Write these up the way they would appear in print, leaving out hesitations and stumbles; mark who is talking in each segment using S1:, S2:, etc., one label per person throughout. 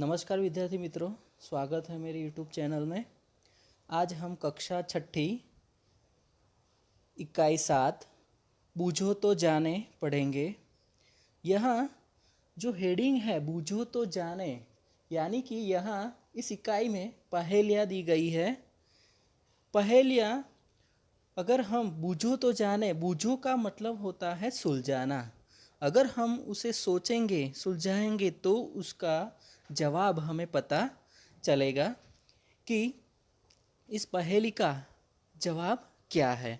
S1: नमस्कार विद्यार्थी मित्रों, स्वागत है मेरे यूट्यूब चैनल में। आज हम कक्षा छठी इकाई 7 बूझो तो जाने पढ़ेंगे। यहाँ जो हेडिंग है बूझो तो जाने, यानी कि यहाँ इस इकाई में पहेलियाँ दी गई है। पहेलियाँ अगर हम बूझो तो जाने, बूझो का मतलब होता है सुलझाना। अगर हम उसे सोचेंगे, सुलझाएंगे तो उसका जवाब हमें पता चलेगा कि इस पहेली का जवाब क्या है।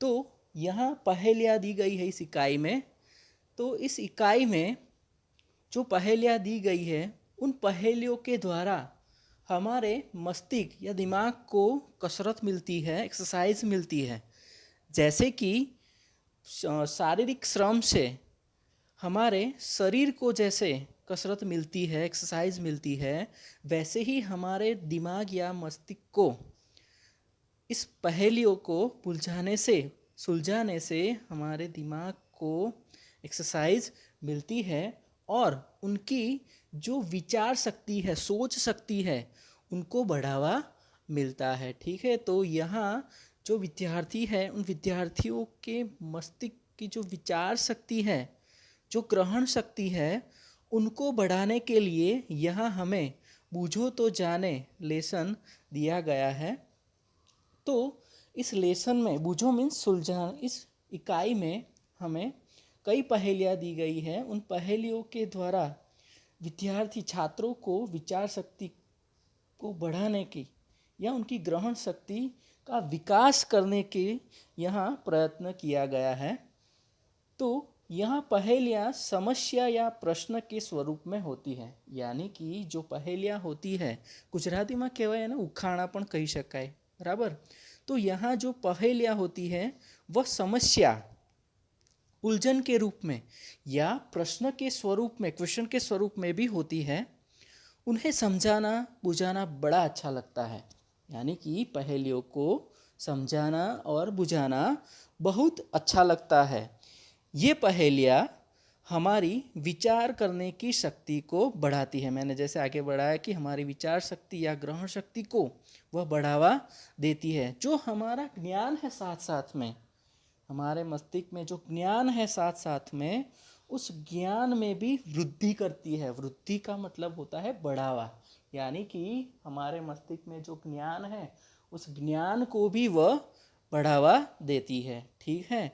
S1: तो यहाँ पहेलियाँ दी गई है इस इकाई में। तो इस इकाई में जो पहेलियाँ दी गई है उन पहेलियों के द्वारा हमारे मस्तिष्क या दिमाग को कसरत मिलती है, एक्सरसाइज मिलती है। जैसे कि शारीरिक श्रम से हमारे शरीर को जैसे कसरत मिलती है, एक्सरसाइज मिलती है, वैसे ही हमारे दिमाग या मस्तिष्क को इस पहेलियों को सुलझाने से हमारे दिमाग को एक्सरसाइज मिलती है और उनकी जो विचार शक्ति है, सोच शक्ति है, उनको बढ़ावा मिलता है। ठीक है, तो यहाँ जो विद्यार्थी है उन विद्यार्थियों के मस्तिष्क की जो विचार शक्ति है, जो ग्रहण शक्ति है, उनको बढ़ाने के लिए यहाँ हमें बूझो तो जाने लेसन दिया गया है। तो इस लेसन में बूझो मीन्स सुलझाना, इस इकाई में हमें कई पहेलियाँ दी गई हैं। उन पहेलियों के द्वारा विद्यार्थी छात्रों को विचार शक्ति को बढ़ाने की या उनकी ग्रहण शक्ति का विकास करने के यहाँ प्रयत्न किया गया है। तो यहाँ पहेलियाँ समस्या या प्रश्न के स्वरूप में होती है, यानी कि जो पहेलियाँ होती है गुजराती में कहेवाय ने उखाणा पण कही शकाय, बराबर। तो यहाँ जो पहेलियाँ होती है वह समस्या, उलझन के रूप में या प्रश्न के स्वरूप में, क्वेश्चन के स्वरूप में भी होती है। उन्हें समझाना बुझाना बड़ा अच्छा लगता है, यानी कि पहेलियों को समझाना और बुझाना बहुत अच्छा लगता है। ये पहेलियाँ हमारी विचार करने की शक्ति को बढ़ाती है। मैंने जैसे आगे बढ़ाया कि हमारी विचार शक्ति या ग्रहण शक्ति को वह बढ़ावा देती है। जो हमारा ज्ञान है साथ साथ में, हमारे मस्तिष्क में जो ज्ञान है साथ साथ में, उस ज्ञान में भी वृद्धि करती है। वृद्धि का मतलब होता है बढ़ावा, यानी कि हमारे मस्तिष्क में जो ज्ञान है उस ज्ञान को भी वह बढ़ावा देती है। ठीक है,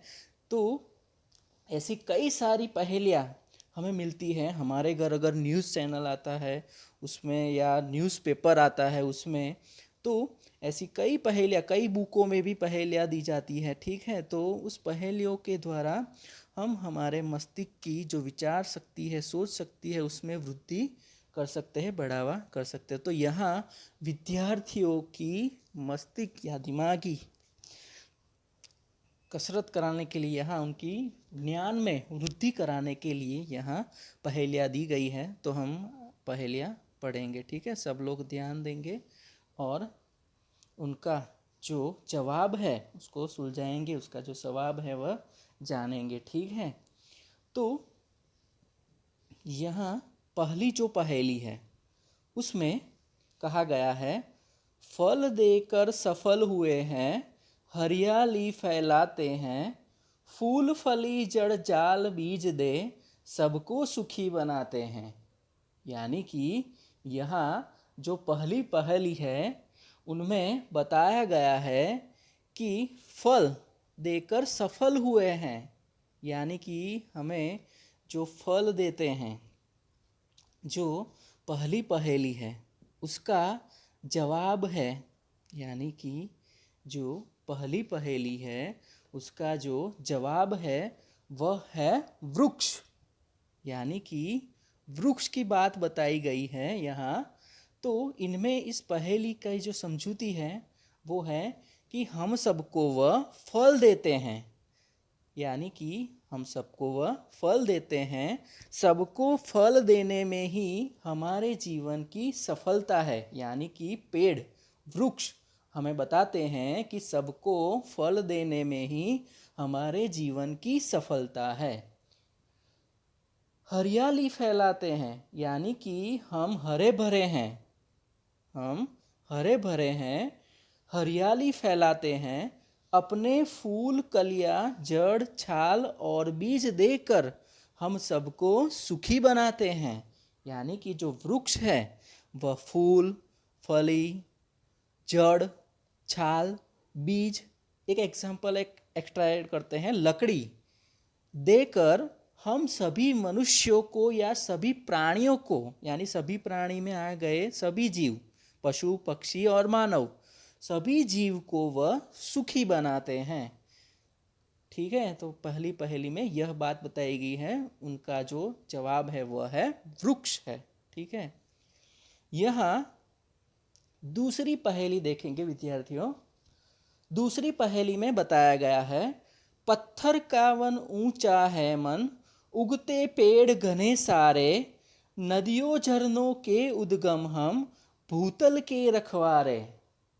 S1: तो ऐसी कई सारी पहेलियाँ हमें मिलती हैं। हमारे घर अगर न्यूज़ चैनल आता है उसमें या न्यूज़पेपर आता है उसमें, तो ऐसी कई पहेलियाँ, कई बुकों में भी पहेलियाँ दी जाती हैं। ठीक है, तो उस पहेलियों के द्वारा हम हमारे मस्तिष्क की जो विचार शक्ति है, सोच शक्ति है, उसमें वृद्धि कर सकते हैं, बढ़ावा कर सकते हैं। तो यहाँ विद्यार्थियों की मस्तिष्क या दिमागी कसरत कराने के लिए, यहाँ उनकी ज्ञान में वृद्धि कराने के लिए यहाँ पहेलियाँ दी गई है। तो हम पहेलियाँ पढ़ेंगे। ठीक है, सब लोग ध्यान देंगे और उनका जो जवाब है उसको सुलझाएंगे, उसका जो जवाब है वह जानेंगे। ठीक है, तो यहाँ पहली जो पहेली है उसमें कहा गया है, फल देकर सफल हुए हैं, हरियाली फैलाते हैं, फूल फली जड़ जाल बीज दे, सबको सुखी बनाते हैं। यानी कि यहाँ जो पहली पहेली है उनमें बताया गया है कि फल देकर सफल हुए हैं, यानी कि हमें जो फल देते हैं, जो पहली पहेली है उसका जवाब है, यानी कि जो पहली पहेली है उसका जो जवाब है वह है वृक्ष। यानी कि वृक्ष की बात बताई गई है यहाँ। तो इनमें इस पहेली का जो समझूती है वो है कि हम सबको वह फल देते हैं, यानी कि हम सबको वह फल देते हैं। सबको फल देने में ही हमारे जीवन की सफलता है, यानी कि पेड़, वृक्ष हमें बताते हैं कि सबको फल देने में ही हमारे जीवन की सफलता है। हरियाली फैलाते हैं, यानी कि हम हरे भरे हैं, हम हरे भरे हैं, हरियाली फैलाते हैं, अपने फूल कलियां जड़ छाल और बीज देकर हम सबको सुखी बनाते हैं। यानी कि जो वृक्ष है वह फूल, फली, जड़, छाल, बीज, एक एग्जाम्पल एक एक्स्ट्रा ऐड करते हैं, लकड़ी देकर हम सभी मनुष्यों को या सभी प्राणियों को, यानी सभी प्राणी में आ गए सभी जीव, पशु पक्षी और मानव, सभी जीव को वह सुखी बनाते हैं। ठीक है, तो पहली पहेली में यह बात बताई गई है, उनका जो जवाब है वह है वृक्ष है। ठीक है, यहाँ दूसरी पहेली देखेंगे विद्यार्थियों। दूसरी पहेली में बताया गया है, पत्थर का वन ऊंचा है मन, उगते पेड़ घने सारे, नदियों झरनों के उद्गम हम, भूतल के रखवारे।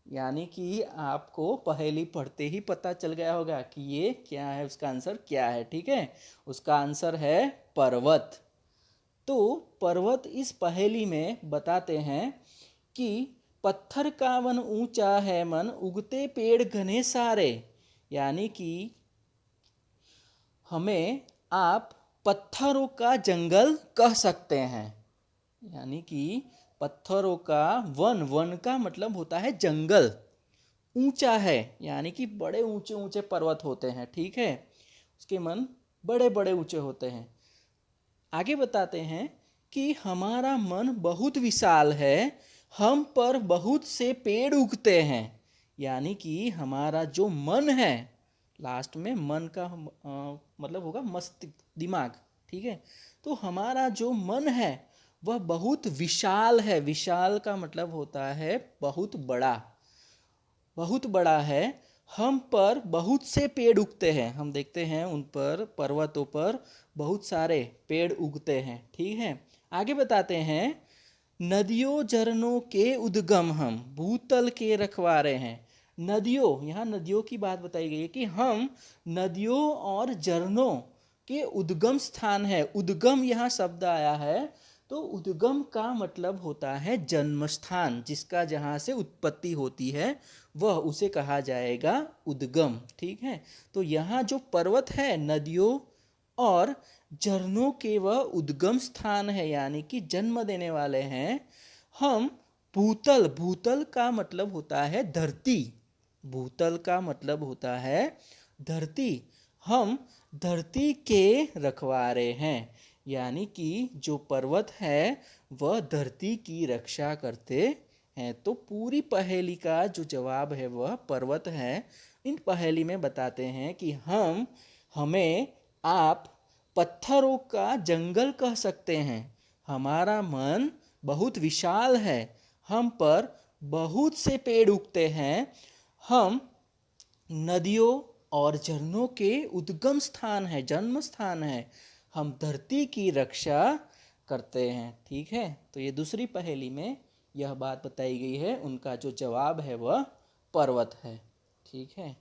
S1: यानी कि आपको पहेली पढ़ते ही पता चल गया होगा कि ये क्या है, उसका आंसर क्या है। ठीक है, उसका आंसर है पर्वत। तो पर्वत इस पहेली में बताते हैं कि पत्थर का वन ऊंचा है मन, उगते पेड़ घने सारे, यानी कि हमें आप पत्थरों का जंगल कह सकते हैं। यानी कि पत्थरों का वन, वन का मतलब होता है जंगल, ऊंचा है यानी कि बड़े ऊंचे ऊंचे पर्वत होते हैं। ठीक है, उसके मन बड़े बड़े ऊंचे होते हैं। आगे बताते हैं कि हमारा मन बहुत विशाल है, हम पर बहुत से पेड़ उगते हैं। यानी कि हमारा जो मन है, लास्ट में मन का मतलब होगा मस्तिष्क, दिमाग। ठीक है, तो हमारा जो मन है वह बहुत विशाल है। विशाल का मतलब होता है बहुत बड़ा, बहुत बड़ा है। हम पर बहुत से पेड़ उगते हैं, हम देखते हैं उन पर पर्वतों पर बहुत सारे पेड़ उगते हैं। ठीक है, आगे बताते हैं, नदियों झरनों के उद्गम हम, भूतल के रखवारे हैं। नदियों, यहाँ नदियों की बात बताई गई है कि हम नदियों और झरनों के उद्गम स्थान है। उद्गम यहाँ शब्द आया है, तो उद्गम का मतलब होता है जन्म स्थान, जिसका जहाँ से उत्पत्ति होती है वह उसे कहा जाएगा उद्गम। ठीक है, तो यहाँ जो पर्वत है नदियों और झरनों के वह उद्गम स्थान है, यानी कि जन्म देने वाले हैं। हम भूतल, भूतल का मतलब होता है धरती, भूतल का मतलब होता है धरती, हम धरती के रखवारे हैं। यानी कि जो पर्वत है वह धरती की रक्षा करते हैं। तो पूरी पहेली का जो जवाब है वह पर्वत है। इन पहेली में बताते हैं कि हमें आप पत्थरों का जंगल कह सकते हैं, हमारा मन बहुत विशाल है, हम पर बहुत से पेड़ उगते हैं, हम नदियों और झरनों के उद्गम स्थान है, जन्म स्थान है, हम धरती की रक्षा करते हैं। ठीक है, तो ये दूसरी पहेली में यह बात बताई गई है, उनका जो जवाब है वह पर्वत है। ठीक है,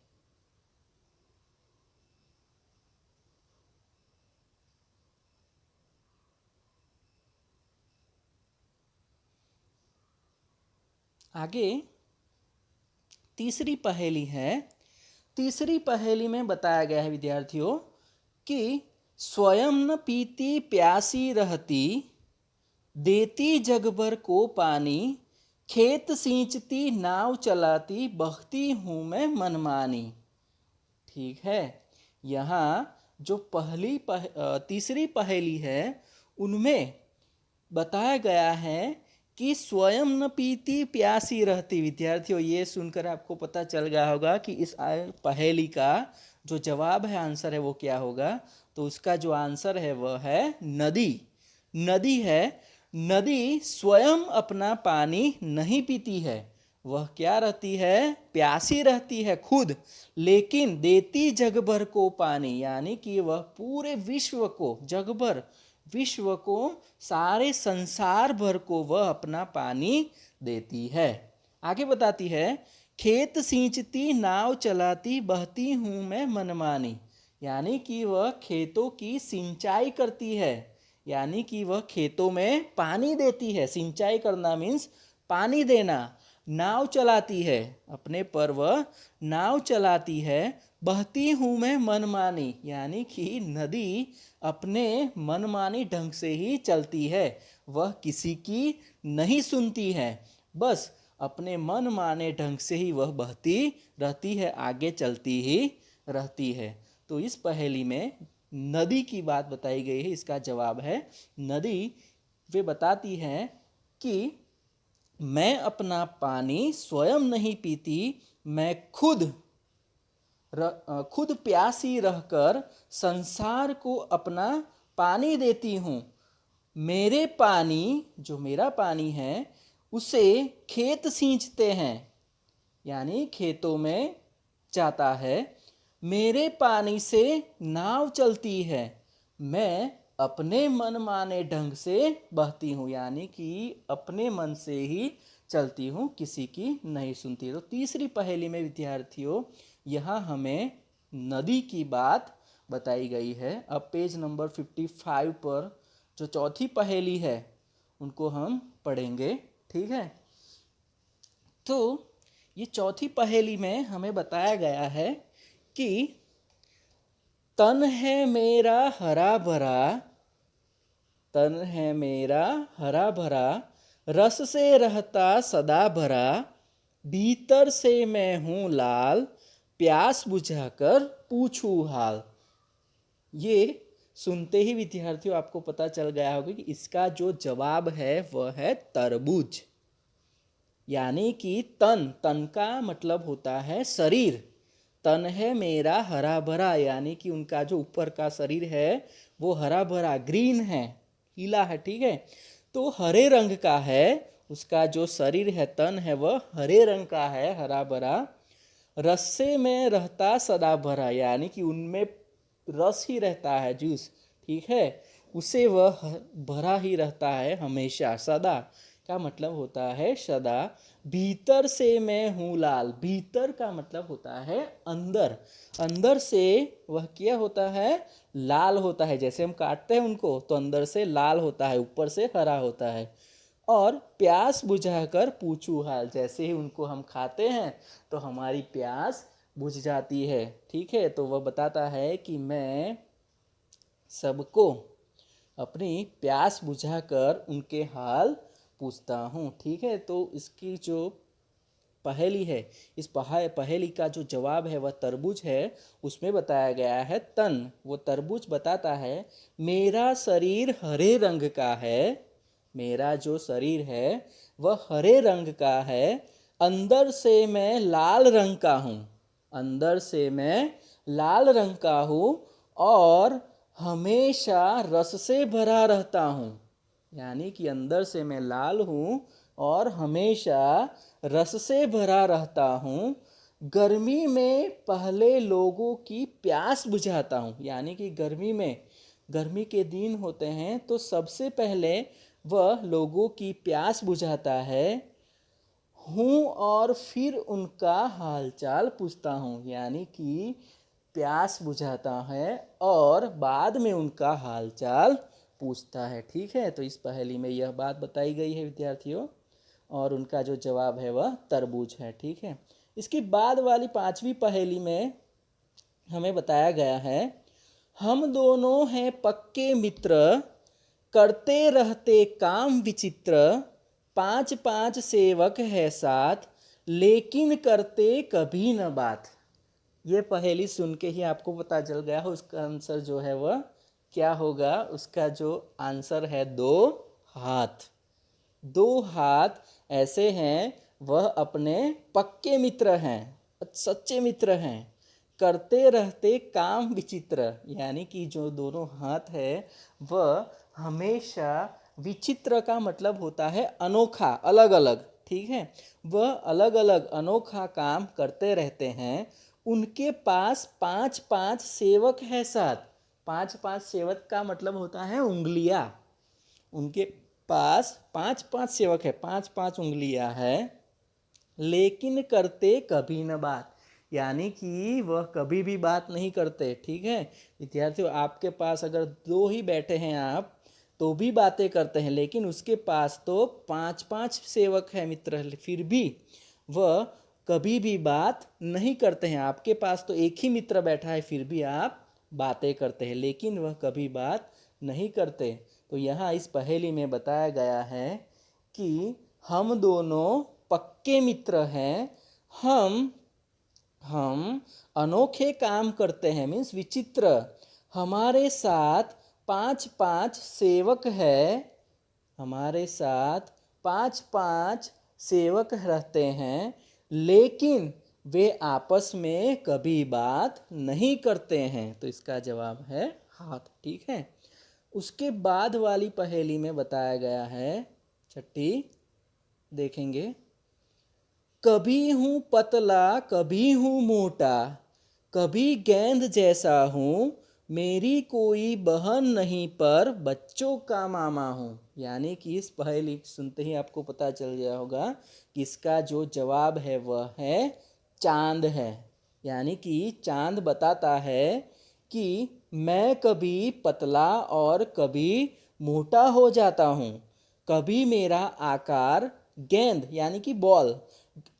S1: आगे तीसरी पहेली है। तीसरी पहेली में बताया गया है विद्यार्थियों कि स्वयं न पीती प्यासी रहती, देती जग भर को पानी, खेत सींचती नाव चलाती, बहती हूँ मैं मनमानी। ठीक है, यहाँ जो तीसरी पहेली है उनमें बताया गया है कि स्वयं न पीती प्यासी रहती। विद्यार्थियों, ये सुनकर आपको पता चल गया होगा कि इस पहेली का जो जवाब है, आंसर है वो क्या होगा। तो उसका जो आंसर है वह है नदी। नदी है, नदी स्वयं अपना पानी नहीं पीती है, वह क्या रहती है, प्यासी रहती है खुद, लेकिन देती जग भर को पानी, यानी कि वह पूरे विश्व को, जग भर विश्व को, सारे संसार भर को वह अपना पानी देती है। आगे बताती है, खेत सींचती नाव चलाती, बहती हूँ मैं मनमानी, यानी कि वह खेतों की सिंचाई करती है, यानी कि वह खेतों में पानी देती है। सिंचाई करना मीन्स पानी देना। नाव चलाती है, अपने पर वह नाव चलाती है। बहती हूँ मैं मनमानी, यानी कि नदी अपने मनमानी ढंग से ही चलती है। वह किसी की नहीं सुनती है, बस अपने मन माने ढंग से ही वह बहती रहती है, आगे चलती ही रहती है। तो इस पहेली में नदी की बात बताई गई है। इसका जवाब है नदी। वे बताती है कि मैं अपना पानी स्वयं नहीं पीती, मैं खुद प्यासी रहकर संसार को अपना पानी देती हूँ। मेरे पानी, जो मेरा पानी है, उसे खेत सींचते हैं, यानी खेतों में जाता है। मेरे पानी से नाव चलती है, मैं अपने मन माने ढंग से बहती हूँ, यानी कि अपने मन से ही चलती हूँ, किसी की नहीं सुनती। तो तीसरी पहेली में विद्यार्थियों यहाँ हमें नदी की बात बताई गई है। अब पेज नंबर 55 पर जो चौथी पहेली है उनको हम पढ़ेंगे, ठीक है। तो ये चौथी पहेली में हमें बताया गया है कि तन है मेरा हरा भरा, तन है मेरा हरा भरा, रस से रहता सदा भरा, भीतर से मैं हूँ लाल, प्यास बुझाकर पूछूं हाल। ये सुनते ही विद्यार्थियों आपको पता चल गया होगा कि इसका जो जवाब है वह है तरबूज। यानी कि तन का मतलब होता है शरीर। तन है मेरा हरा भरा, यानी कि उनका जो ऊपर का शरीर है वो हरा भरा ग्रीन है, पीला है, ठीक है। तो हरे रंग का है, उसका जो शरीर है, तन है, वह हरे रंग का है, हरा भरा। रस्से में रहता सदा भरा, यानी कि उनमें रस ही रहता है, जूस, ठीक है। उसे वह भरा ही रहता है हमेशा, सदा का मतलब होता है सदा। भीतर से मैं हूँ लाल, भीतर का मतलब होता है अंदर, अंदर से वह क्या होता है, लाल होता है। जैसे हम काटते हैं उनको तो अंदर से लाल होता है, ऊपर से हरा होता है। और प्यास बुझाकर पूछू हाल, जैसे ही उनको हम खाते हैं तो हमारी प्यास बुझ जाती है, ठीक है। तो वह बताता है कि मैं सबको अपनी प्यास बुझाकर उनके हाल पूछता हूँ, ठीक है। तो इसकी जो पहेली है, इस पहेली का जो जवाब है वह तरबूज है। उसमें बताया गया है तन, वो तरबूज बताता है मेरा शरीर हरे रंग का है, मेरा जो शरीर है वह हरे रंग का है, अंदर से मैं लाल रंग का हूँ, अंदर से मैं लाल रंग का हूँ, और हमेशा रस से भरा रहता हूँ, यानी कि अंदर से मैं लाल हूँ और हमेशा रस से भरा रहता हूँ। गर्मी में पहले लोगों की प्यास बुझाता हूँ, यानी कि गर्मी में, गर्मी के दिन होते हैं तो सबसे पहले वह लोगों की प्यास बुझाता है हूँ, और फिर उनका हालचाल पूछता हूँ, यानी कि प्यास बुझाता है और बाद में उनका हालचाल पूछता है, ठीक है। तो इस पहेली में यह बात बताई गई है विद्यार्थियों, और उनका जो जवाब है वह तरबूज है, ठीक है। इसकी बाद वाली पांचवी पहेली में हमें बताया गया है हम दोनों हैं पक्के मित्र, करते रहते काम विचित्र, पांच पांच सेवक है साथ, लेकिन करते कभी न बात। ये पहेली सुन के ही आपको पता चल गया हो उसका आंसर जो है वह क्या होगा। उसका जो आंसर है दो हाथ। दो हाथ ऐसे हैं, वह अपने पक्के मित्र हैं, सच्चे मित्र हैं। करते रहते काम विचित्र, यानी कि जो दोनों हाथ है वह हमेशा, विचित्र का मतलब होता है अनोखा, अलग अलग, ठीक है। वह अलग अलग अनोखा काम करते रहते हैं। उनके पास पांच पांच सेवक है साथ। पांच पांच सेवक का मतलब होता है उंगलियां। उनके पास पांच पांच सेवक है, पांच पांच उंगलियां है, लेकिन करते कभी न बात, यानी कि वह कभी भी बात नहीं करते, ठीक है। विद्यार्थियों आपके पास अगर दो ही बैठे हैं आप, तो भी बातें करते हैं, लेकिन उसके पास तो 5-5 सेवक है मित्र, फिर भी वह कभी भी बात नहीं करते हैं। आपके पास तो एक ही मित्र बैठा है, फिर भी आप बातें करते हैं, लेकिन वह कभी बात नहीं करते। तो यहाँ इस पहेली में बताया गया है कि हम दोनों पक्के मित्र हैं, हम अनोखे काम करते हैं, मीन्स विचित्र। हमारे साथ 5-5 सेवक है, हमारे साथ 5-5 सेवक रहते हैं, लेकिन वे आपस में कभी बात नहीं करते हैं। तो इसका जवाब है हाथ। ठीक है। उसके बाद वाली पहेली में बताया गया है, छठी देखेंगे। कभी हूँ पतला कभी हूँ मोटा, कभी गेंद जैसा हूँ, मेरी कोई बहन नहीं पर बच्चों का मामा हूँ। यानी कि इस पहेली सुनते ही आपको पता चल गया होगा कि इसका जो जवाब है वह है चांद है। यानी कि चांद बताता है कि मैं कभी पतला और कभी मोटा हो जाता हूँ, कभी मेरा आकार गेंद यानी कि बॉल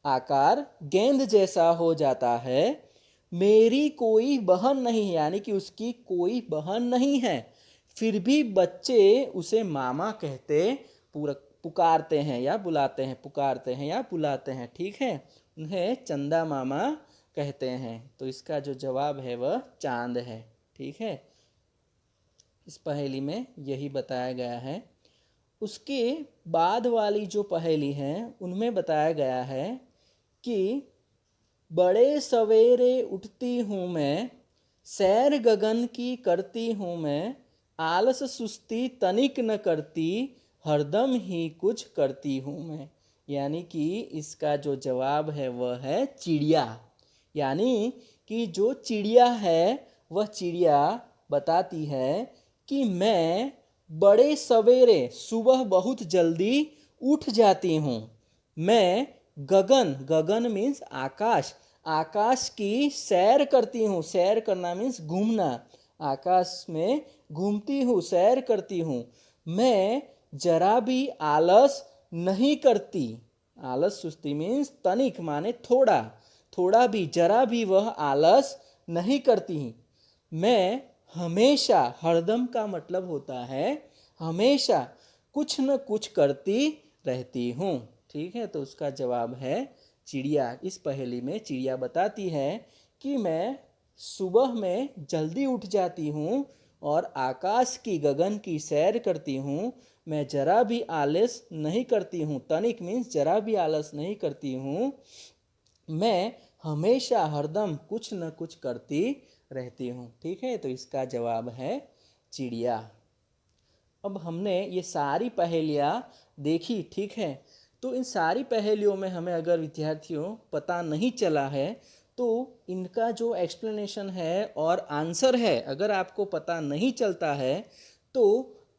S1: आकार गेंद जैसा हो जाता है, मेरी कोई बहन नहीं यानी कि उसकी कोई बहन नहीं है, फिर भी बच्चे उसे मामा कहते पुकारते हैं या बुलाते हैं, पुकारते हैं या बुलाते हैं। ठीक है, उन्हें चंदा मामा कहते हैं। तो इसका जो जवाब है वह चांद है। ठीक है, इस पहेली में यही बताया गया है। उसके बाद वाली जो पहेली हैं उनमें बताया गया है कि बड़े सवेरे उठती हूँ मैं, सैर गगन की करती हूँ मैं, आलस सुस्ती तनिक न करती, हरदम ही कुछ करती हूँ मैं। यानी कि इसका जो जवाब है वह है चिड़िया। यानी कि जो चिड़िया है वह चिड़िया बताती है कि मैं बड़े सवेरे सुबह बहुत जल्दी उठ जाती हूँ, मैं गगन, गगन मीन्स आकाश, आकाश की सैर करती हूँ, सैर करना मीन्स घूमना, आकाश में घूमती हूँ, सैर करती हूँ, मैं जरा भी आलस नहीं करती, आलस सुस्ती मीन्स तनिक माने थोड़ा, थोड़ा भी जरा भी वह आलस नहीं करती, मैं हमेशा, हरदम का मतलब होता है हमेशा, कुछ न कुछ करती रहती हूँ। ठीक है, तो उसका जवाब है चिड़िया। इस पहेली में चिड़िया बताती है कि मैं सुबह में जल्दी उठ जाती हूँ और आकाश की, गगन की सैर करती हूँ, मैं जरा भी आलस नहीं करती हूँ, तनिक मीन्स जरा भी आलस नहीं करती हूँ, मैं हमेशा हरदम कुछ न कुछ करती रहती हूँ। ठीक है, तो इसका जवाब है चिड़िया। अब हमने ये सारी पहेलियाँ देखी। ठीक है, तो इन सारी पहेलियों में हमें अगर विद्यार्थियों पता नहीं चला है तो इनका जो एक्सप्लेनेशन है और आंसर है अगर आपको पता नहीं चलता है तो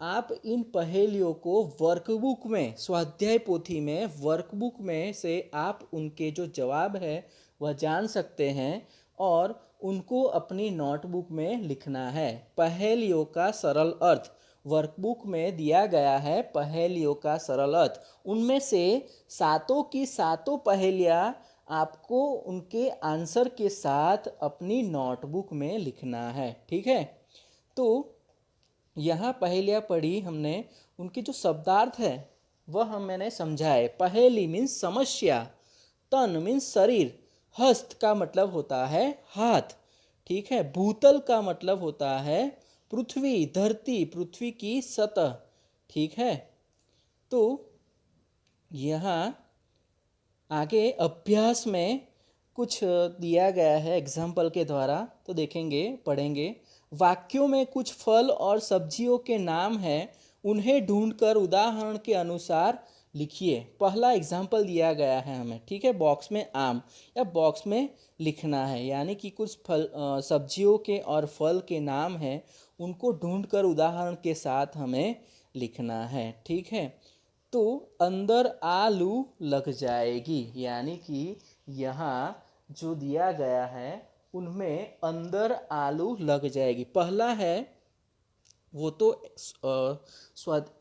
S1: आप इन पहेलियों को वर्कबुक में, स्वाध्याय पोथी में वर्कबुक में से आप उनके जो जवाब है वह जान सकते हैं और उनको अपनी नोटबुक में लिखना है। पहेलियों का सरल अर्थ वर्कबुक में दिया गया है, पहेलियों का सरल अर्थ, उनमें से सातों की सातों पहेलियाँ आपको उनके आंसर के साथ अपनी नोटबुक में लिखना है। ठीक है, तो यहाँ पहेलियाँ पढ़ी हमने, उनके जो शब्दार्थ है वह मैंने समझाए। पहेली मीन्स समस्या, तन मीन्स शरीर, हस्त का मतलब होता है हाथ। ठीक है, भूतल का मतलब होता है पृथ्वी, धरती, पृथ्वी की सतह। ठीक है, तो यहाँ आगे अभ्यास में कुछ दिया गया है एग्जाम्पल के द्वारा, तो देखेंगे, पढ़ेंगे। वाक्यों में कुछ फल और सब्जियों के नाम हैं, उन्हें ढूंढकर उदाहरण के अनुसार लिखिए। पहला एग्जाम्पल दिया गया है हमें, ठीक है, बॉक्स में आम या बॉक्स में लिखना है, यानी कि कुछ फल सब्जियों के और फल के नाम हैं, उनको ढूंढकर उदाहरण के साथ हमें लिखना है। ठीक है, तो अंदर आलू लग जाएगी, यानी कि यहाँ जो दिया गया है उनमें अंदर आलू लग जाएगी। पहला है वो तो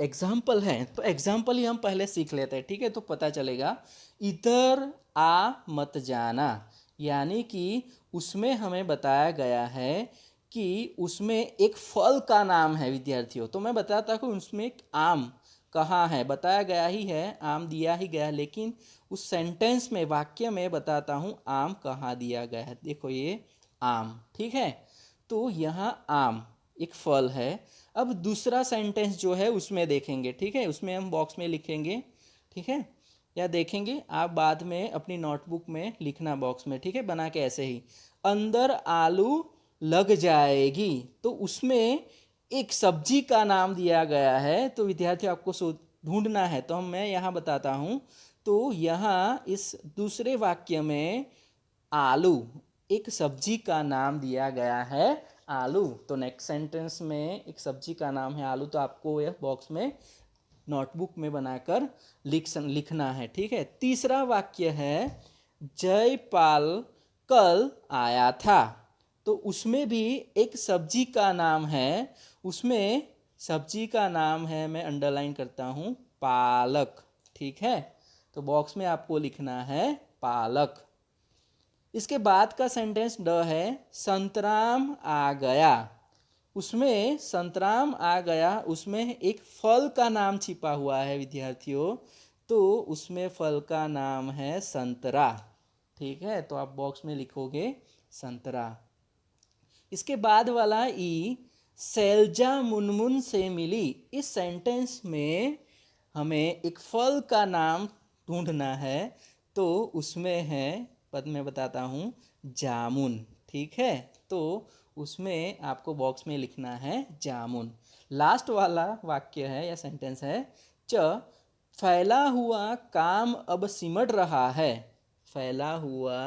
S1: एग्जाम्पल है, तो एग्जाम्पल ही हम पहले सीख लेते हैं, ठीक है। तो पता चलेगा इधर आ मत जाना, यानी कि उसमें हमें बताया गया है कि उसमें एक फल का नाम है विद्यार्थियों। तो मैं बताता हूँ उसमें एक आम कहाँ है, बताया गया ही है, आम दिया ही गया है, लेकिन उस सेंटेंस में, वाक्य में बताता हूँ आम कहाँ दिया गया है। देखो ये आम, ठीक है। तो यहाँ आम एक फल है। अब दूसरा सेंटेंस जो है उसमें देखेंगे, ठीक है, उसमें हम बॉक्स में लिखेंगे, ठीक है, या देखेंगे आप बाद में अपनी नोटबुक में लिखना बॉक्स में, ठीक है, बना के ऐसे ही। अंदर आलू लग जाएगी, तो उसमें एक सब्जी का नाम दिया गया है, तो विद्यार्थी आपको ढूंढना है। तो मैं यहाँ बताता हूँ। तो यहाँ इस दूसरे वाक्य में आलू एक सब्जी का नाम दिया गया है, आलू। तो नेक्स्ट सेंटेंस में एक सब्जी का नाम है आलू, तो आपको यह बॉक्स में नोटबुक में बनाकर लिखना है, ठीक है। तीसरा वाक्य है जयपाल कल आया था, तो उसमें भी एक सब्जी का नाम है। उसमें सब्जी का नाम है, मैं अंडरलाइन करता हूँ, पालक, ठीक है। तो बॉक्स में आपको लिखना है पालक। इसके बाद का सेंटेंस ड है संतराम आ गया, उसमें संतराम आ गया, उसमें एक फल का नाम छिपा हुआ है विद्यार्थियों। तो उसमें फल का नाम है संतरा, ठीक है। तो आप बॉक्स में लिखोगे संतरा। इसके बाद वाला ई सैलजा मुनमुन से मिली, इस सेंटेंस में हमें एक फल का नाम ढूंढना है। तो उसमें है, पद में बताता हूँ, जामुन, ठीक है। तो उसमें आपको बॉक्स में लिखना है जामुन। लास्ट वाला वाक्य है या सेंटेंस है च फैला हुआ काम अब सिमट रहा है, फैला हुआ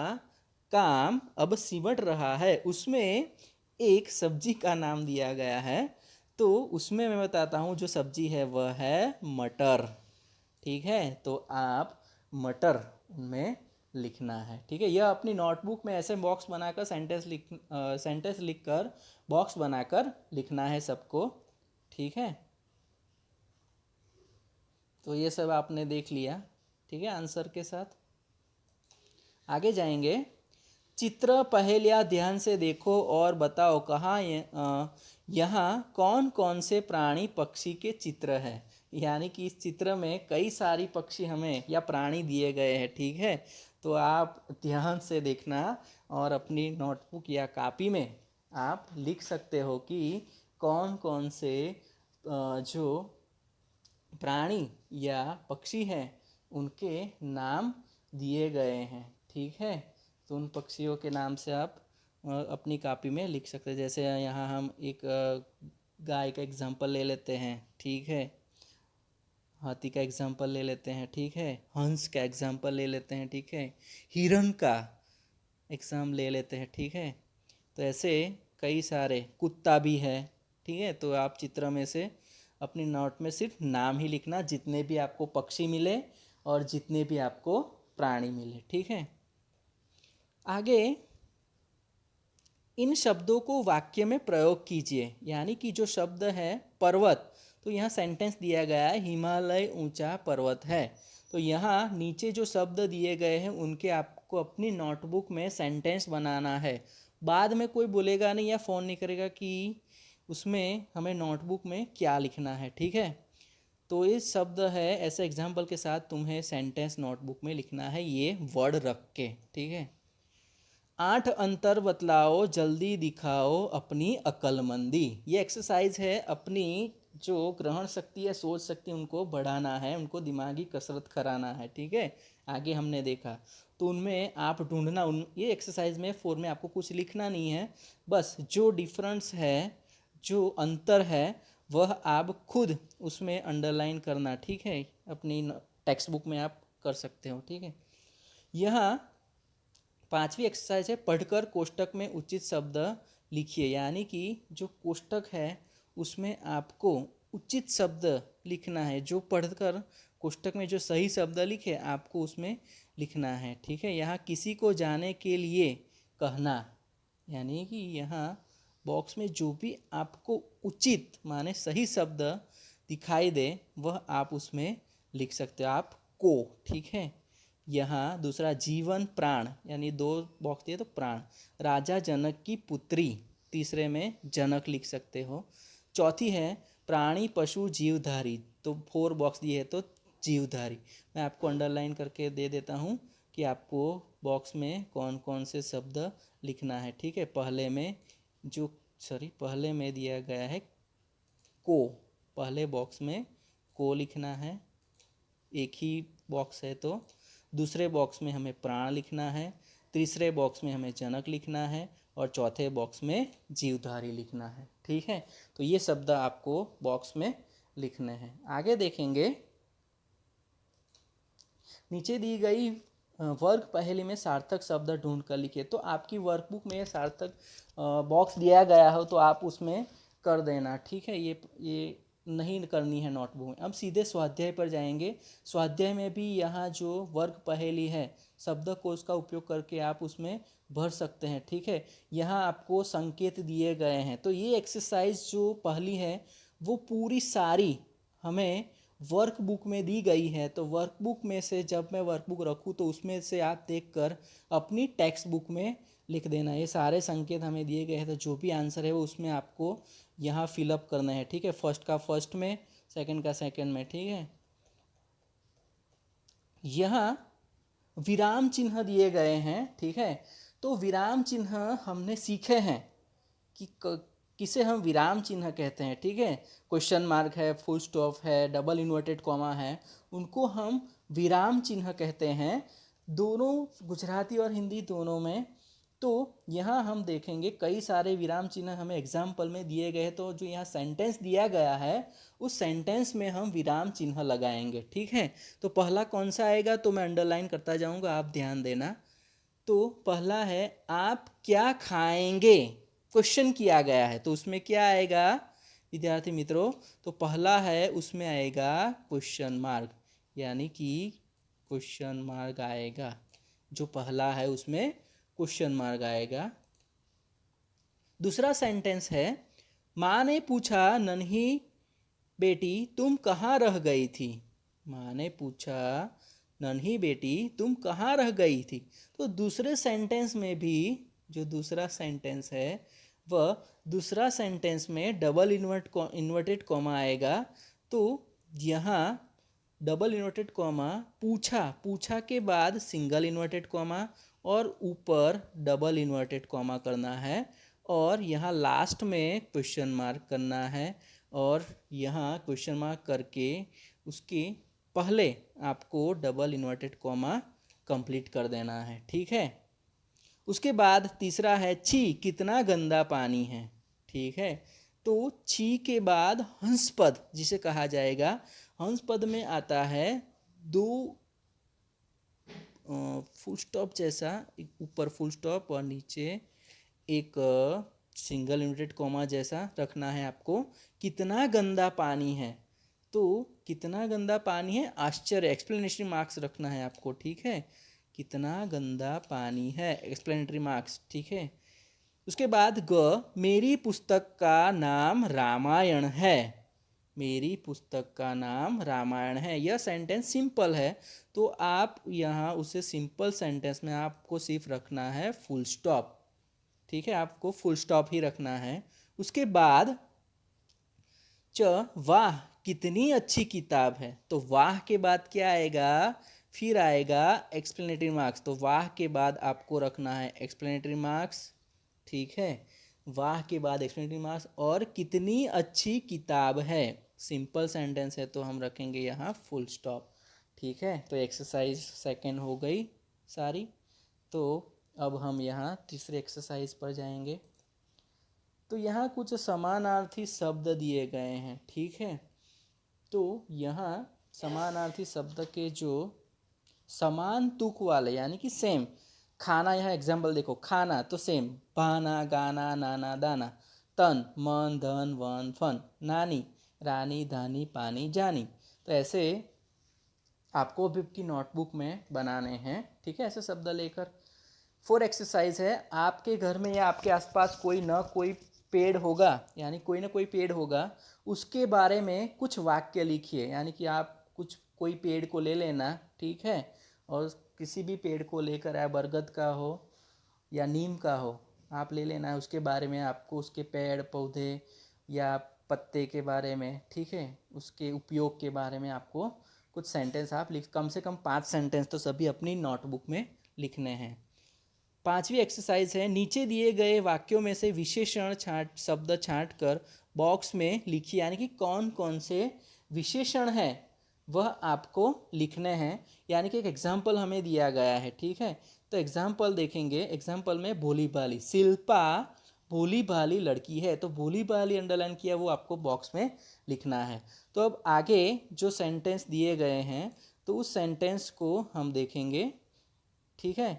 S1: काम अब सिमट रहा है, उसमें एक सब्जी का नाम दिया गया है। तो उसमें मैं बताता हूँ जो सब्जी है वह है मटर, ठीक है। तो आप मटर में लिखना है, ठीक है। यह अपनी नोटबुक में ऐसे बॉक्स बनाकर सेंटेंस लिखकर बॉक्स बनाकर लिखना है सबको, ठीक है। तो ये सब आपने देख लिया, ठीक है, आंसर के साथ। आगे जाएंगे। चित्र पहेलियाँ ध्यान से देखो और बताओ कहाँ यहाँ कौन कौन से प्राणी पक्षी के चित्र हैं। यानी कि इस चित्र में कई सारी पक्षी हमें या प्राणी दिए गए हैं, ठीक है। तो आप ध्यान से देखना और अपनी नोटबुक या कॉपी में आप लिख सकते हो कि कौन कौन से जो प्राणी या पक्षी हैं उनके नाम दिए गए हैं, ठीक है। तो उन पक्षियों के नाम से आप अपनी कॉपी में लिख सकते हैं। जैसे यहाँ हम एक गाय का एग्जांपल ले लेते हैं, ठीक है, हाथी का एग्जांपल ले लेते हैं, ठीक है, हंस का एग्जांपल ले लेते हैं, ठीक है, हिरन का एग्जाम ले लेते हैं, ठीक है। तो ऐसे कई सारे, कुत्ता भी है, ठीक है। तो आप चित्र में से अपनी नोट में सिर्फ नाम ही लिखना, जितने भी आपको पक्षी मिले और जितने भी आपको प्राणी मिले, ठीक है। आगे इन शब्दों को वाक्य में प्रयोग कीजिए, यानी कि जो शब्द है पर्वत, तो यहाँ सेंटेंस दिया गया है हिमालय ऊंचा पर्वत है। तो यहाँ नीचे जो शब्द दिए गए हैं उनके आपको अपनी नोटबुक में सेंटेंस बनाना है। बाद में कोई बोलेगा नहीं या फ़ोन नहीं करेगा कि उसमें हमें नोटबुक में क्या लिखना है, ठीक है। तो ये शब्द है, ऐसे एग्जाम्पल के साथ तुम्हें सेंटेंस नोटबुक में लिखना है, ये वर्ड रख के, ठीक है। 8 अंतर बतलाओ, जल्दी दिखाओ अपनी अक्लमंदी, ये एक्सरसाइज है अपनी जो ग्रहण शक्ति या सोच शक्ति उनको बढ़ाना है, उनको दिमागी कसरत कराना है, ठीक है। आगे हमने देखा तो उनमें आप ढूंढना, उन ये एक्सरसाइज में 4 में आपको कुछ लिखना नहीं है, बस जो डिफरेंस है, जो अंतर है, वह आप खुद उसमें अंडरलाइन करना, ठीक है। अपनी टेक्स्ट बुक में आप कर सकते हो, ठीक है। यहाँ 5वीं एक्सरसाइज है पढ़कर कोष्टक में उचित शब्द लिखिए, यानी कि जो कोष्टक है उसमें आपको उचित शब्द लिखना है, जो पढ़कर कोष्टक में जो सही शब्द लिखे आपको उसमें लिखना है, ठीक है। यहाँ किसी को जाने के लिए कहना, यानी कि यहाँ बॉक्स में जो भी आपको उचित माने सही शब्द दिखाई दे वह आप उसमें लिख सकते हो आप को। ठीक है। यहाँ दूसरा जीवन प्राण, यानी 2 बॉक्स दिए तो प्राण। राजा जनक की पुत्री, तीसरे में जनक लिख सकते हो। चौथी है प्राणी पशु जीवधारी, तो 4 बॉक्स दिए है तो जीवधारी। मैं आपको अंडरलाइन करके दे देता हूँ कि आपको बॉक्स में कौन कौन से शब्द लिखना है। ठीक है। पहले में दिया गया है को, पहले बॉक्स में को लिखना है, एक ही बॉक्स है तो। दूसरे बॉक्स में हमें प्राण लिखना है, तीसरे बॉक्स में हमें जनक लिखना है और चौथे बॉक्स में जीवधारी लिखना है। ठीक है। तो ये शब्द आपको बॉक्स में लिखने हैं। आगे देखेंगे, नीचे दी गई वर्ग पहेली में सार्थक शब्द ढूंढ कर लिखे। तो आपकी वर्कबुक में सार्थक बॉक्स दिया गया हो तो आप उसमें कर देना। ठीक है। ये नहीं करनी है नोटबुक में। अब सीधे स्वाध्याय पर जाएंगे। स्वाध्याय में भी यहाँ जो वर्ग पहेली है शब्दकोश का उपयोग करके आप उसमें भर सकते हैं। ठीक है। यहाँ आपको संकेत दिए गए हैं। तो ये एक्सरसाइज जो पहली है वो पूरी सारी हमें वर्कबुक में दी गई है। तो वर्कबुक में से जब मैं वर्कबुक रखूँ तो उसमें से आप देखकर अपनी टेक्स्ट बुक में लिख देना। ये सारे संकेत हमें दिए गए हैं तो जो भी आंसर है वो उसमें आपको यहाँ फिलअप करना है। ठीक है। फर्स्ट का फर्स्ट में, सेकंड का सेकंड में। ठीक है। यहाँ विराम चिन्ह दिए गए हैं। ठीक है। तो विराम चिन्ह हमने सीखे हैं कि किसे हम विराम चिन्ह कहते हैं। ठीक है। क्वेश्चन मार्क है, फुल स्टॉप है, डबल इन्वर्टेड कॉमा है, उनको हम विराम चिन्ह कहते हैं, दोनों गुजराती और हिंदी दोनों में। तो यहाँ हम देखेंगे कई सारे विराम चिन्ह हमें एग्जाम्पल में दिए गए हैं। तो जो यहाँ सेंटेंस दिया गया है उस सेंटेंस में हम विराम चिन्ह लगाएंगे। ठीक है। तो पहला कौन सा आएगा तो मैं अंडरलाइन करता जाऊँगा, आप ध्यान देना। तो पहला है आप क्या खाएंगे, क्वेश्चन किया गया है तो उसमें क्या आएगा विद्यार्थी मित्रों। तो पहला है उसमें आएगा क्वेश्चन मार्क, यानी कि क्वेश्चन मार्क आएगा। जो पहला है उसमें क्वेश्चन मार्क आएगा। दूसरा सेंटेंस है माँ ने पूछा नन्ही बेटी तुम कहाँ रह गई थी। माँ ने पूछा नन्ही बेटी तुम कहाँ रह गई थी। तो दूसरे सेंटेंस में भी जो दूसरा सेंटेंस है वह दूसरा सेंटेंस में डबल इन्वर्टेड कॉमा आएगा। तो यहाँ डबल इन्वर्टेड कॉमा पूछा के बाद सिंगल इन्वर्टेड कॉमा और ऊपर डबल इन्वर्टेड कॉमा करना है और यहाँ लास्ट में क्वेश्चन मार्क करना है और यहाँ क्वेश्चन मार्क करके उसके पहले आपको डबल इन्वर्टेड कॉमा कंप्लीट कर देना है। ठीक है। उसके बाद तीसरा है छी कितना गंदा पानी है। ठीक है। तो छी के बाद हंस पद जिसे कहा जाएगा, हंस पद में आता है 2 फुल स्टॉप जैसा, ऊपर फुल स्टॉप और नीचे एक सिंगल इन्वर्टेड कॉमा जैसा रखना है आपको। कितना गंदा पानी है, तो कितना गंदा पानी है आश्चर्य एक्सप्लेनेटरी मार्क्स रखना है आपको। ठीक है। कितना गंदा पानी है एक्सप्लेनेटरी मार्क्स। ठीक है। उसके बाद मेरी पुस्तक का नाम रामायण है। मेरी पुस्तक का नाम रामायण है। यह सेंटेंस सिंपल है तो आप यहाँ उसे सिंपल सेंटेंस में आपको सिर्फ रखना है फुल स्टॉप। ठीक है। आपको फुल स्टॉप ही रखना है। उसके बाद वाह कितनी अच्छी किताब है। तो वाह के बाद क्या आएगा, फिर आएगा एक्सप्लेनेटरी मार्क्स। तो वाह के बाद आपको रखना है एक्सप्लेनेटरी मार्क्स। ठीक है। वाह के बाद एक्सप्लेनेटरी मार्क्स और कितनी अच्छी किताब है, सिंपल सेंटेंस है तो हम रखेंगे यहाँ फुल स्टॉप। ठीक है। तो एक्सरसाइज सेकेंड हो गई सारी। तो अब हम यहाँ तीसरे एक्सरसाइज पर जाएंगे। तो यहाँ कुछ समानार्थी शब्द दिए गए हैं। ठीक है। तो यहाँ समानार्थी शब्द के जो समान तुक वाले यानी कि सेम, खाना, यहाँ एग्जाम्पल देखो, खाना तो सेम, बहाना गाना नाना दाना, तन मन धन वन फन, नानी रानी धानी पानी जानी। तो ऐसे आपको भी की नोटबुक में बनाने हैं। ठीक है। ऐसे शब्द लेकर 4 एक्सरसाइज है। आपके घर में या आपके आसपास कोई पेड़ होगा, यानी कोई ना कोई पेड़ होगा, उसके बारे में कुछ वाक्य लिखिए। यानी कि आप कुछ कोई पेड़ को ले लेना, ठीक है, और किसी भी पेड़ को लेकर आए, बरगद का हो या नीम का हो, आप ले लेना है। उसके बारे में आपको उसके पेड़ पौधे या पत्ते के बारे में, ठीक है, उसके उपयोग के बारे में आपको कुछ सेंटेंस आप लिख, कम से कम 5 सेंटेंस तो सभी अपनी नोटबुक में लिखने हैं। 5वीं एक्सरसाइज है, नीचे दिए गए वाक्यों में से विशेषण शब्द छांट कर बॉक्स में लिखिए। यानी कि कौन कौन से विशेषण हैं वह आपको लिखने हैं। यानी कि एक एग्जाम्पल हमें दिया गया है, ठीक है, तो एग्जाम्पल देखेंगे। एग्जाम्पल में भोली भाली, शिल्पा भोली भाली लड़की है, तो भोली भाली अंडरलाइन किया, वो आपको बॉक्स में लिखना है। तो अब आगे जो सेंटेंस दिए गए हैं तो उस सेंटेंस को हम देखेंगे, ठीक है।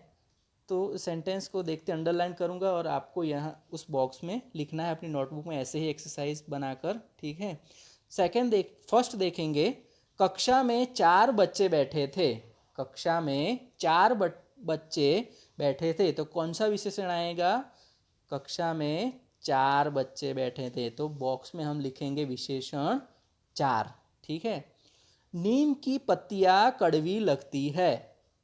S1: तो सेंटेंस को देखते अंडरलाइन करूंगा और आपको यहाँ उस बॉक्स में लिखना है अपनी नोटबुक में, ऐसे ही एक्सरसाइज बनाकर, ठीक है। फर्स्ट देखेंगे, कक्षा में 4 बच्चे बैठे थे। कक्षा में 4 बच्चे बैठे थे, तो कौन सा विशेषण आएगा? कक्षा में 4 बच्चे बैठे थे, तो बॉक्स में हम लिखेंगे विशेषण 4, ठीक है। नीम की पत्तियां कड़वी लगती है,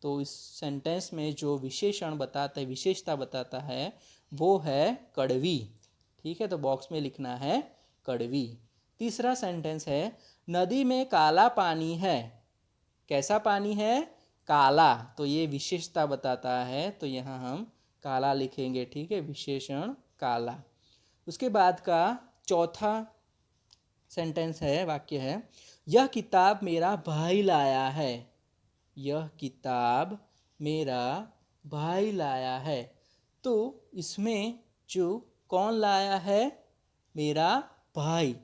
S1: तो इस सेंटेंस में जो विशेषण बताता है, विशेषता बताता है, वो है कड़वी, ठीक है, तो बॉक्स में लिखना है कड़वी। तीसरा सेंटेंस है, नदी में काला पानी है। कैसा पानी है? काला, तो ये विशेषता बताता है, तो यहाँ हम काला लिखेंगे, ठीक है, विशेषण काला। उसके बाद का चौथा सेंटेंस है, वाक्य है, यह किताब मेरा भाई लाया है। यह किताब मेरा भाई लाया है, तो इसमें जो कौन लाया है? मेरा भाई,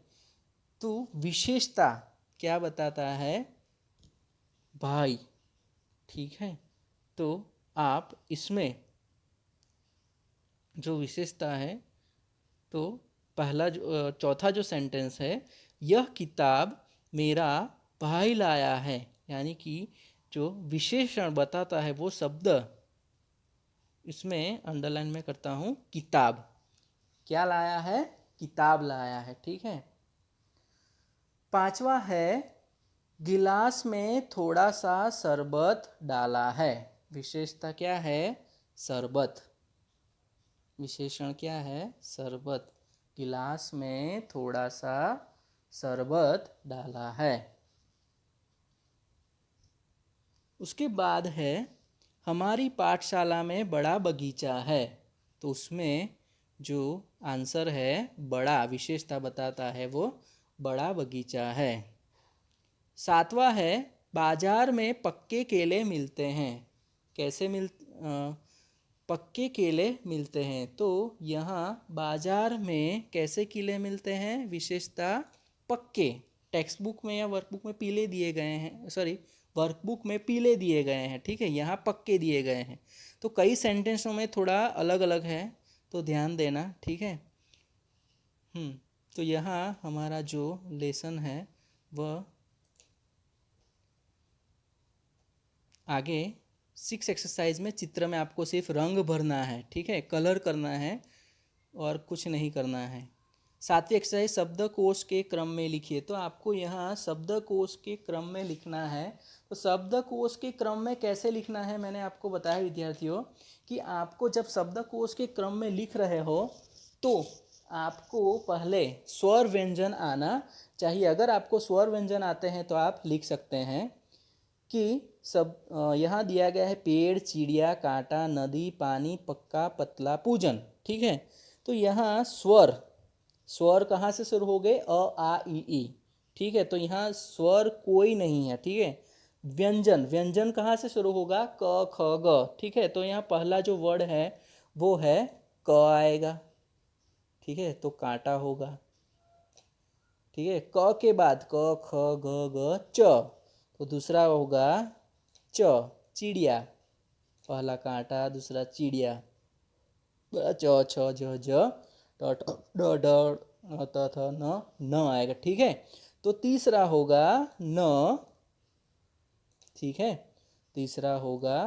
S1: तो विशेषता क्या बताता है? भाई, ठीक है। तो आप इसमें जो विशेषता है, तो पहला जो चौथा जो सेंटेंस है, यह किताब मेरा भाई लाया है, यानी कि जो विशेषण बताता है वो शब्द इसमें अंडरलाइन में करता हूँ, किताब। क्या लाया है? किताब लाया है, ठीक है। 5वां है, गिलास में थोड़ा सा शरबत डाला है। विशेषता क्या है? शरबत। विशेषण क्या है? शरबत। गिलास में थोड़ा सा शरबत डाला है। उसके बाद है, हमारी पाठशाला में बड़ा बगीचा है, तो उसमें जो आंसर है बड़ा, विशेषता बताता है वो बड़ा बगीचा है। 7वां है, बाजार में पक्के केले मिलते हैं। कैसे पक्के केले मिलते हैं, तो यहाँ बाजार में कैसे केले मिलते हैं? विशेषता पक्के। टेक्स्ट बुक में या वर्कबुक में पीले दिए गए हैं, सॉरी, वर्कबुक में पीले दिए गए हैं, ठीक है, यहाँ पक्के दिए गए हैं। तो कई सेंटेंसों में थोड़ा अलग अलग है, तो ध्यान देना, ठीक है। तो यहाँ हमारा जो लेसन है वह आगे 6 एक्सरसाइज में चित्र में आपको सिर्फ रंग भरना है, ठीक है, कलर करना है और कुछ नहीं करना है। 7वीं एक्सरसाइज, शब्दकोश के क्रम में लिखिए, तो आपको यहाँ शब्दकोश के क्रम में लिखना है। तो शब्दकोश के क्रम में कैसे लिखना है, मैंने आपको बताया विद्यार्थियों कि आपको जब शब्दकोश के क्रम में लिख रहे हो तो आपको पहले स्वर व्यंजन आना चाहिए। अगर आपको स्वर व्यंजन आते हैं तो आप लिख सकते हैं कि सब यहाँ दिया गया है, पेड़, चिड़िया, कांटा, नदी, पानी, पक्का, पतला, पूजन, ठीक है। तो यहाँ स्वर कहाँ से शुरू हो गए? अ, आ, ई, ठीक है, तो यहाँ स्वर कोई नहीं है, ठीक है। व्यंजन कहाँ से शुरू होगा? क, ख, ग, ठीक है, तो यहाँ पहला जो वर्ड है वो है क आएगा, ठीक है, तो कांटा होगा, ठीक है। क के बाद क, ख, ग, च, तो दूसरा होगा च, चिड़िया। पहला कांटा, दूसरा चिड़िया, च, छ, ज, ट, ड, त, थ, न आएगा, ठीक है। तो तीसरा होगा न, ठीक है, तीसरा होगा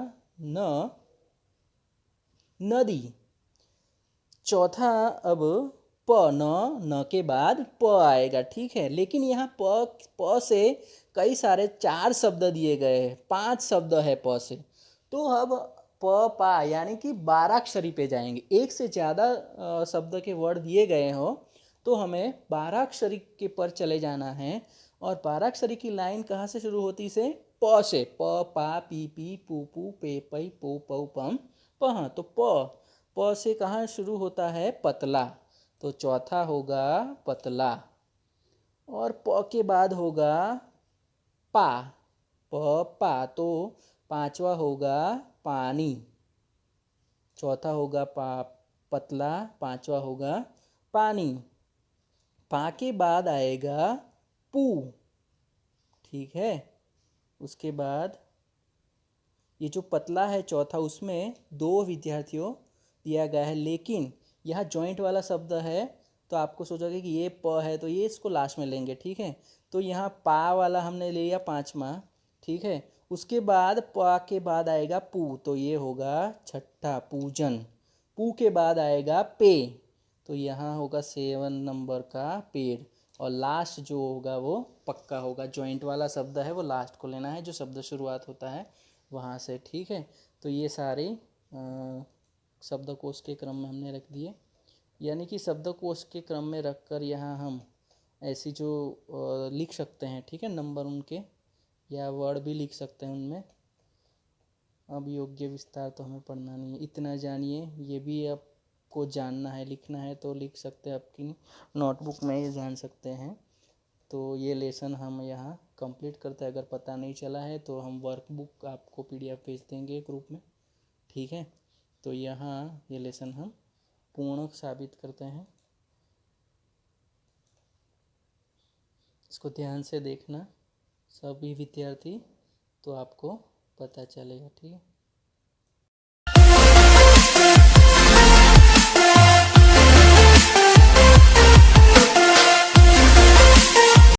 S1: न, नदी। चौथा अब न के बाद प आएगा, ठीक है। लेकिन यहाँ प से कई सारे 4 शब्द दिए गए हैं, 5 शब्द है प से, तो अब प पा यानी कि 12 अक्षरी पे जाएंगे। एक से ज़्यादा शब्द के वर्ड दिए गए हो तो हमें 12 अक्षरी के पर चले जाना है। और 12 अक्षरी की लाइन कहाँ से शुरू होती से? प से। प पा पी पी पू पू पे पई पो पौ पम पह। तो प से कहाँ शुरू होता है? पतला। तो चौथा होगा पतला। और प के बाद होगा पा, प पा, तो पांचवा होगा पानी। चौथा होगा पतला, पांचवा होगा पानी। पा के बाद आएगा पू, ठीक है। उसके बाद ये जो पतला है चौथा, उसमें 2 विद्यार्थियों दिया गया है, लेकिन यह जॉइंट वाला शब्द है तो आपको सोचोगे कि ये प है तो ये इसको लास्ट में लेंगे, ठीक है। तो यहाँ पा वाला हमने ले लिया 5वां, ठीक है। उसके बाद पा के बाद आएगा पू, तो ये होगा छठा, पूजन। पू के बाद आएगा पे, तो यहाँ होगा 7 नंबर का पेड़। और लास्ट जो होगा वो पक्का होगा, जॉइंट वाला शब्द है वो लास्ट को लेना है, जो शब्द शुरुआत होता है वहाँ से, ठीक है। तो ये सारे शब्दकोश के क्रम में हमने रख दिए, यानी कि शब्दकोश के क्रम में रखकर यहाँ हम ऐसी जो लिख सकते हैं, ठीक है, नंबर उनके, या वर्ड भी लिख सकते हैं उनमें। अब योग्य विस्तार तो हमें पढ़ना नहीं है, इतना जानिए। ये भी आपको जानना है, लिखना है तो लिख सकते हैं, आपकी नोटबुक में ये जान सकते हैं। तो ये लेसन हम यहाँ कंप्लीट करते हैं। अगर पता नहीं चला है तो हम वर्कबुक आपको PDF भेज देंगे ग्रुप में, ठीक है। तो यहाँ ये लेसन हम पूर्ण साबित करते हैं। इसको ध्यान से देखना सभी विद्यार्थी, तो आपको पता चलेगा, ठीक है।